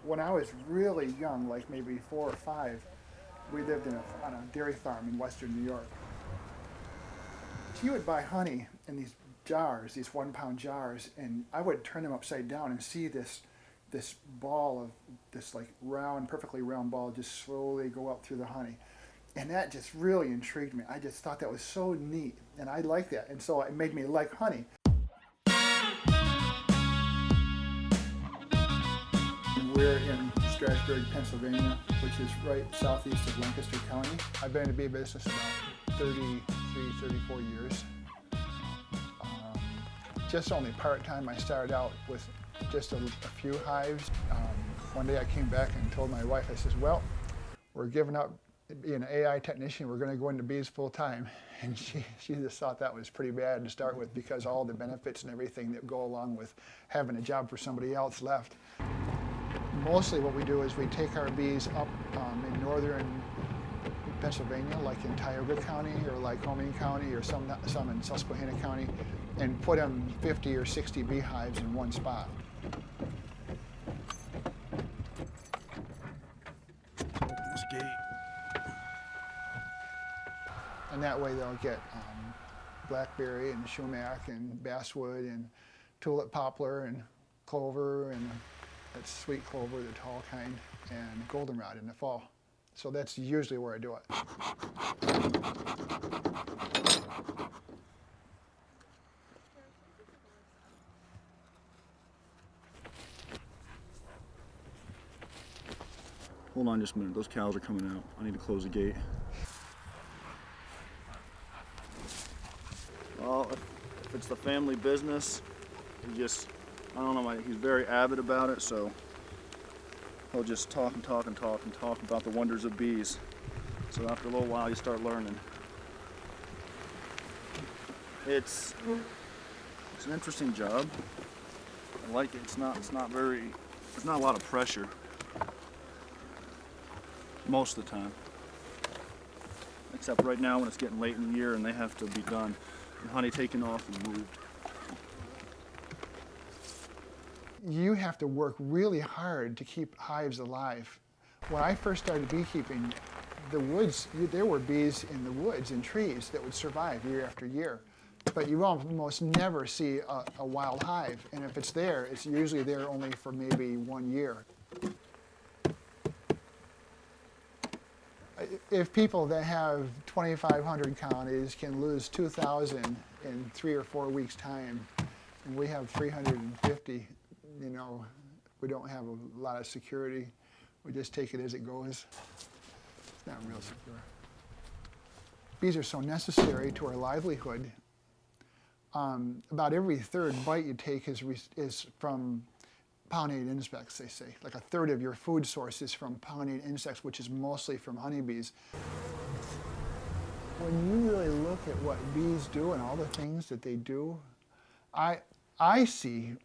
When I was really young, like maybe 4 or 5, we lived on a dairy farm in western New York. She would buy honey in these jars, these 1 pound jars, and I would turn them upside down and see this ball of this like round, perfectly round ball just slowly go up through the honey. And that just really intrigued me. I just thought that was so neat, and I liked that, and so it made me like honey. We're in Strasburg, Pennsylvania, which is right southeast of Lancaster County. I've been in the bee business about 33, 34 years. Just only part-time. I started out with just a few hives. One day I came back and told my wife, I says, well, we're giving up being an AI technician, we're going to go into bees full-time. And she just thought that was pretty bad to start with, because all the benefits and everything that go along with having a job for somebody else left. Mostly what we do is we take our bees up in northern Pennsylvania, like in Tioga County or Lycoming County, or some in Susquehanna County, and put them 50 or 60 beehives in one spot. Open this gate. And that way they'll get blackberry and sumac and basswood and tulip poplar and clover, and that's sweet clover, the tall kind, and goldenrod in the fall. So that's usually where I do it. Hold on just a minute, those cows are coming out. I need to close the gate. Well, if it's the family business, I don't know, he's very avid about it, so he'll just talk and talk and talk and talk about the wonders of bees. So after a little while, you start learning. It's an interesting job. I like it. It's not a lot of pressure most of the time. Except right now when it's getting late in the year and they have to be done. The honey taken off and moved. You have to work really hard to keep hives alive. When I first started beekeeping, there were bees in the woods and trees that would survive year after year. But you almost never see a wild hive. And if it's there, it's usually there only for maybe 1 year. If people that have 2,500 colonies can lose 2,000 in 3 or 4 weeks' time, and we have 350, we don't have a lot of security. We just take it as it goes. It's not real secure. Bees are so necessary to our livelihood. About every third bite you take is from pollinated insects, they say. Like a third of your food source is from pollinated insects, which is mostly from honeybees. When you really look at what bees do and all the things that they do, I see,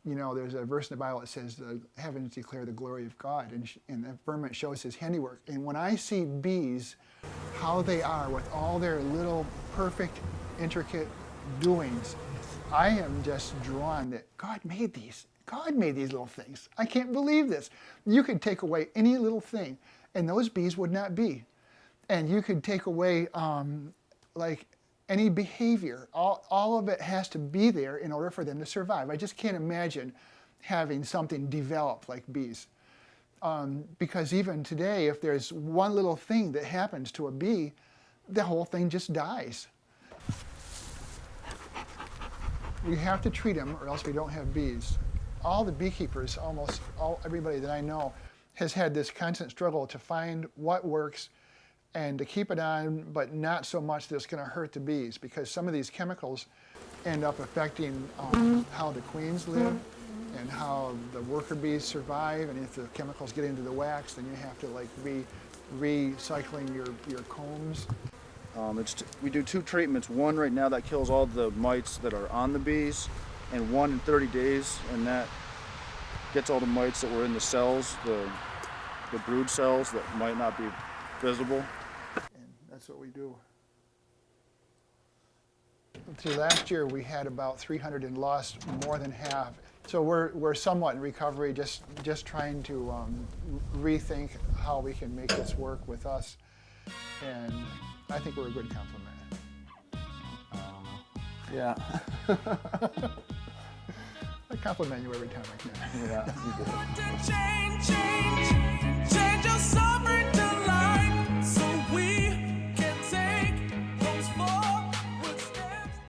there's a verse in the Bible that says the heavens declare the glory of God, and the firmament shows his handiwork. And when I see bees, how they are with all their little perfect, intricate doings, I am just drawn that God made these. God made these little things. I can't believe this. You could take away any little thing, and those bees would not be. And you could take away like any behavior. All of it has to be there in order for them to survive. I just can't imagine having something develop like bees. Because even today, if there's one little thing that happens to a bee, the whole thing just dies. We have to treat them, or else we don't have bees. All the beekeepers, almost everybody that I know, has had this constant struggle to find what works and to keep it on, but not so much that it's going to hurt the bees, because some of these chemicals end up affecting how the queens live and how the worker bees survive. And if the chemicals get into the wax, then you have to like recycling your combs. We do 2 treatments. One right now that kills all the mites that are on the bees, and one in 30 days, and that gets all the mites that were in the cells, the brood cells that might not be visible. And that's what we do. See, last year we had about 300 and lost more than half. So we're somewhat in recovery, just trying to rethink how we can make this work with us, and I think we're a good complement. Yeah. I compliment you every time I can. Yeah, you do. Change yourself.